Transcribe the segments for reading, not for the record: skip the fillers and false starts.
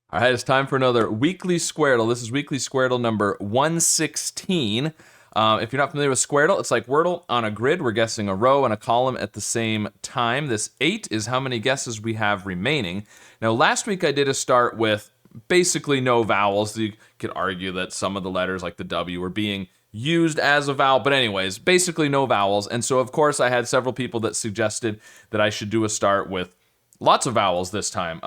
All right, it's time for another weekly Squardle. This is weekly Squardle number 116. If you're not familiar with Squardle, it's like Wordle on a grid. We're guessing a row and a column at the same time. This 8 is how many guesses we have remaining. Now, last week I did a start with basically no vowels. You could argue that some of the letters, like the W, were being used as a vowel, but anyways, basically no vowels. And so, of course, I had several people that suggested that I should do a start with lots of vowels this time.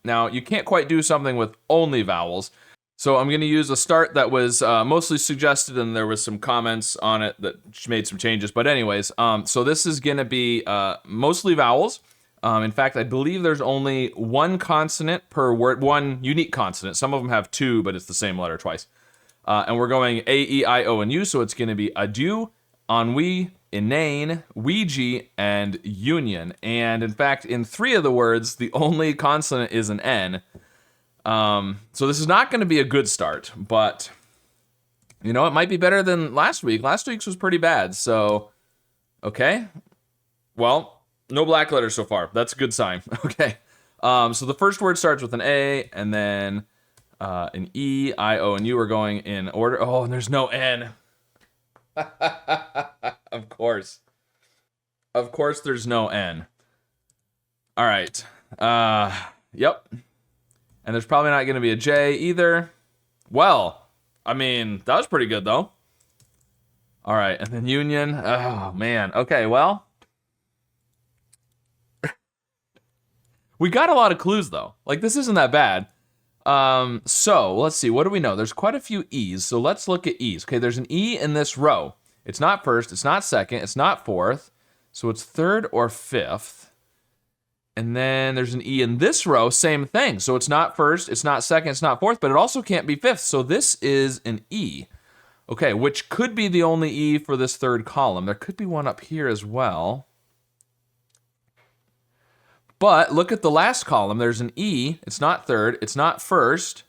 Now, you can't quite do something with only vowels. So I'm going to use a start that was mostly suggested, and there was some comments on it that made some changes. But anyways, so this is going to be mostly vowels. In fact, I believe there's only one consonant per word, one unique consonant. Some of them have two, but it's the same letter twice. And we're going A, E, I, O, and U, so it's going to be adieu, ennui, inane, Ouija, and union. And in fact, in 3 of the words, the only consonant is an N. So this is not going to be a good start, but you know, it might be better than last week. Last week's was pretty bad, so okay. Well, no black letters so far. That's a good sign. Okay. So the first word starts with an A, and then an E, I, O, and U are going in order. Oh, and there's no N. Of course. Of course there's no N. All right. Yep. And there's probably not going to be a J either. Well, I mean, that was pretty good though. All right, and then union. Oh, man. Okay, well. We got a lot of clues though. Like, this isn't that bad. So let's see, what do we know? There's quite a few E's, so let's look at E's. Okay, there's an E in this row. It's not first, it's not second, it's not fourth, so it's third or fifth. And then there's an E in this row, same thing. So it's not first, it's not second, it's not fourth, but it also can't be fifth, so this is an E. Okay, which could be the only E for this third column. There could be one up here as well. But look at the last column. There's an E. It's not third. It's not first.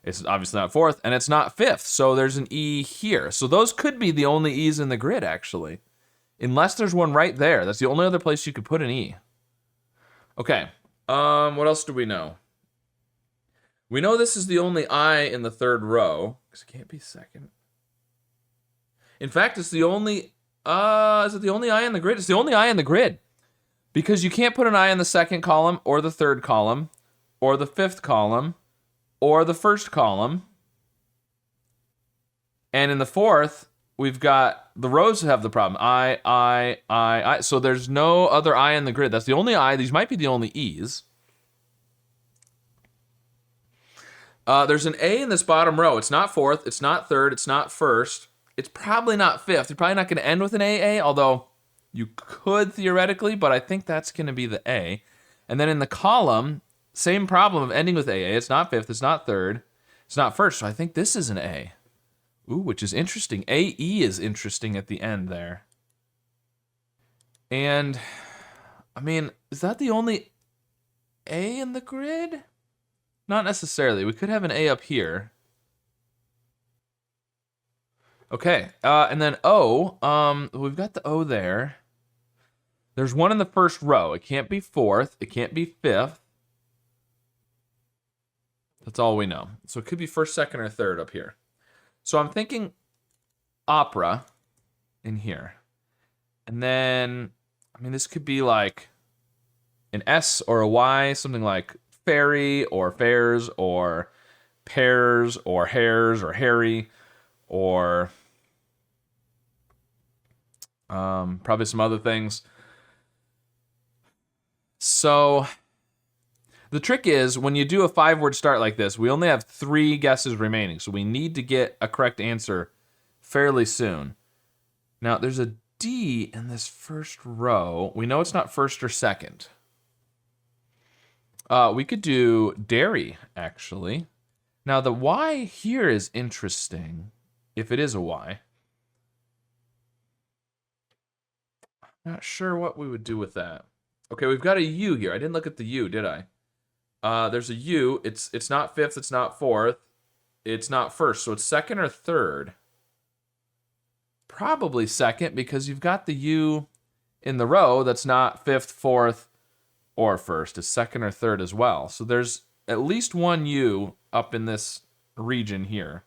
It's obviously not fourth. And it's not fifth. So there's an E here. So those could be the only E's in the grid, actually. Unless there's one right there. That's the only other place you could put an E. Okay. What else do we know? We know this is the only I in the third row. Because it can't be second. In fact, it's the only... is it the only I in the grid? It's the only I in the grid. Because you can't put an I in the second column, or the third column, or the fifth column, or the first column. And in the fourth, we've got the rows that have the problem. I. So there's no other I in the grid. That's the only I. These might be the only E's. There's an A in this bottom row. It's not fourth. It's not third. It's not first. It's probably not fifth. You're probably not going to end with an AA, although... you could theoretically, but I think that's going to be the A. And then in the column, same problem of ending with AA. It's not fifth, it's not third, it's not first. So I think this is an A. Ooh, which is interesting. AE is interesting at the end there. And, I mean, is that the only A in the grid? Not necessarily. We could have an A up here. Okay, and then O, we've got the O there. There's one in the first row. It can't be fourth. It can't be fifth. That's all we know. So it could be first, second, or third up here. So I'm thinking opera in here. And then, I mean, this could be like an S or a Y, something like fairy or fairs or pears or hairs or hairy or probably some other things. So the trick is when you do a 5-word start like this, we only have 3 guesses remaining. So we need to get a correct answer fairly soon. Now there's a D in this first row. We know it's not first or second. We could do dairy, actually. Now the Y here is interesting, if it is a Y. I'm not sure what we would do with that. Okay, we've got a U here. I didn't look at the U, did I? There's a U. It's not fifth, it's not fourth, it's not first, so it's second or third. Probably second, because you've got the U in the row that's not fifth, fourth, or first. It's second or third as well. So there's at least one U up in this region here.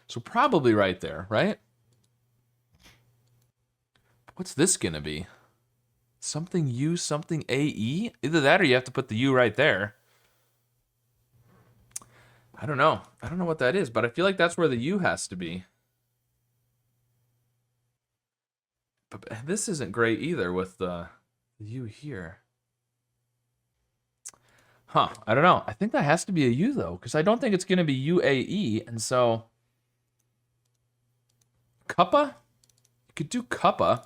So probably right there, right? What's this gonna be? Something U, something AE? Either that or you have to put the U right there. I don't know. I don't know what that is, but I feel like that's where the U has to be. But this isn't great either with the U here. Huh, I don't know. I think that has to be a U though, because I don't think it's gonna be UAE, and so Cuppa? You could do Cuppa.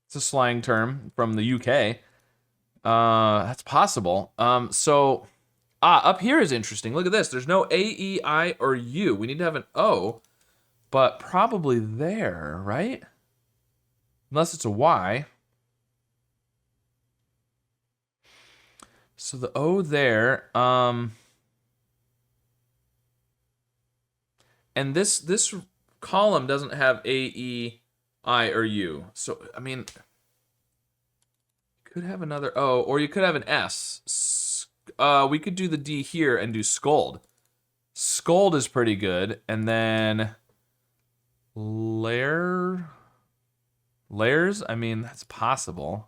It's a slang term from the UK. That's possible. So up here is interesting. Look at this. There's no A, E, I, or U. We need to have an O, but probably there, right? Unless it's a Y. So the O there, and this column doesn't have A, E, I, or U. So, I mean, you could have another O, or you could have an S. We could do the D here and do scold. Scold is pretty good, and then layers, I mean, that's possible.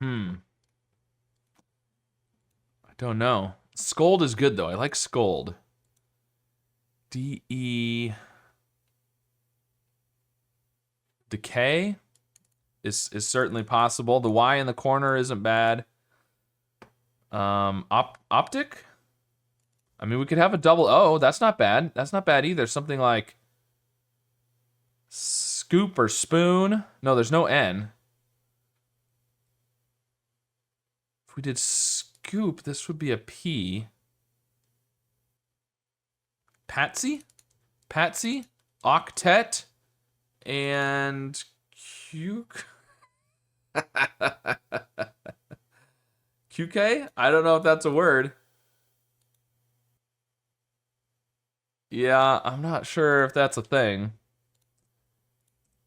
I don't know. Scold is good though. I like scold. D-E. Decay is certainly possible. The Y in the corner isn't bad. Optic? I mean, we could have a double O. That's not bad. That's not bad either. Something like scoop or spoon. No, there's no N. If we did scoop, this would be a P. Patsy? Patsy? Octet? And QK? I don't know if that's a word. Yeah, I'm not sure if that's a thing.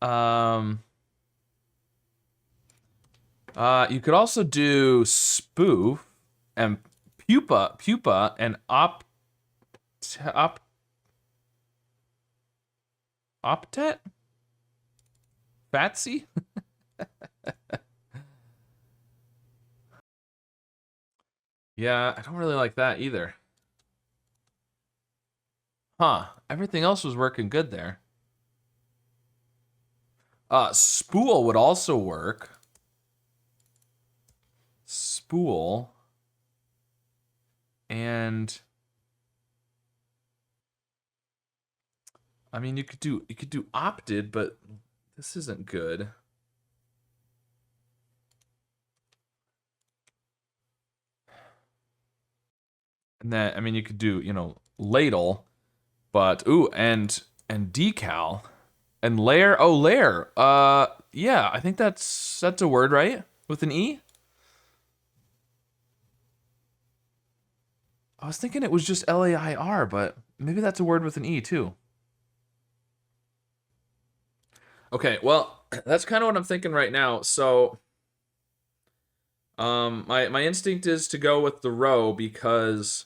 You could also do spoof and pupa and optet? Fatsy? Yeah, I don't really like that either. Huh, everything else was working good there. Spool would also work. Spool. And I mean you could do opted, but this isn't good. And then I mean you could do, ladle, but and decal and layer. Oh, layer. Yeah, I think that's a word, right? With an E? I was thinking it was just L-A-I-R, but maybe that's a word with an E too. Okay, well, that's kind of what I'm thinking right now. So, my instinct is to go with the row because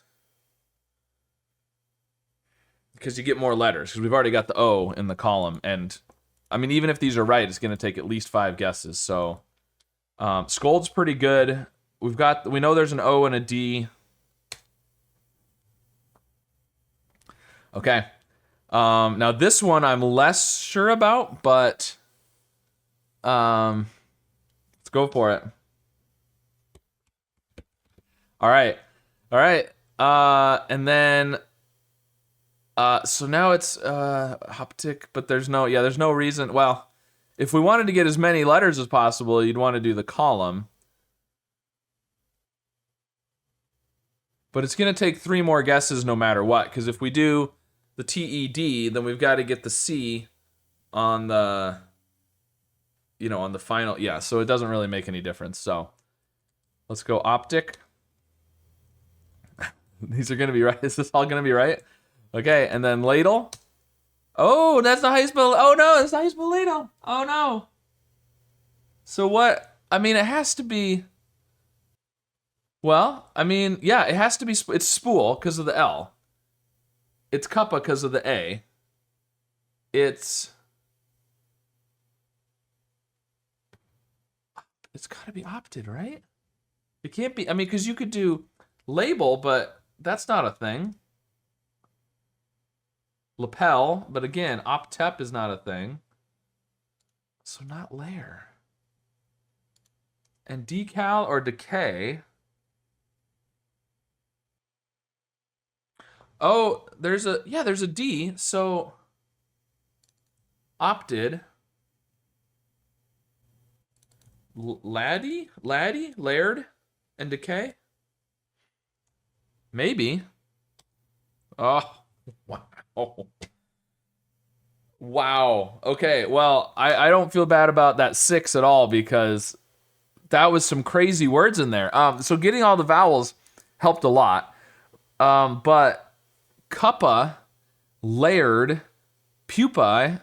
you get more letters, because we've already got the O in the column, and I mean, even if these are right, it's going to take at least 5 guesses. So, scold's pretty good. We know there's an O and a D. Okay. Now this one I'm less sure about, but let's go for it. All right. And then so now it's hoptic, but there's no reason. Well, if we wanted to get as many letters as possible, you'd want to do the column. But it's going to take 3 more guesses no matter what, because if we do the TED, then we've got to get the C on the, on the final. Yeah, so it doesn't really make any difference. So let's go optic. These are going to be right. Is this all going to be right? Okay, and then ladle. Oh, that's not how you spell. Oh no, that's not how you spell ladle. Oh no. So what? I mean, it has to be. Well, I mean, yeah, it has to be. It's spool because of the L. It's cuppa because of the A. It's got to be opted, right? It can't be. I mean, because you could do label, but that's not a thing. Lapel, but again, optep is not a thing. So not layer. And decal or decay. Oh, there's a D. So opted. Laddie, layered, and decay. Maybe. Oh, wow. Wow. Okay. Well, I don't feel bad about that 6 at all because that was some crazy words in there. So getting all the vowels helped a lot. But cuppa, layered, pupae.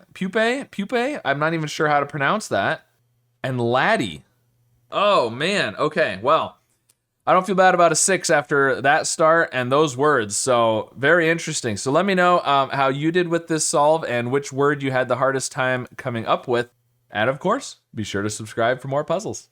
I'm not even sure how to pronounce that. And laddie. Oh man. Okay. Well, I don't feel bad about a 6 after that start and those words. So very interesting. So let me know how you did with this solve and which word you had the hardest time coming up with. And of course, be sure to subscribe for more puzzles.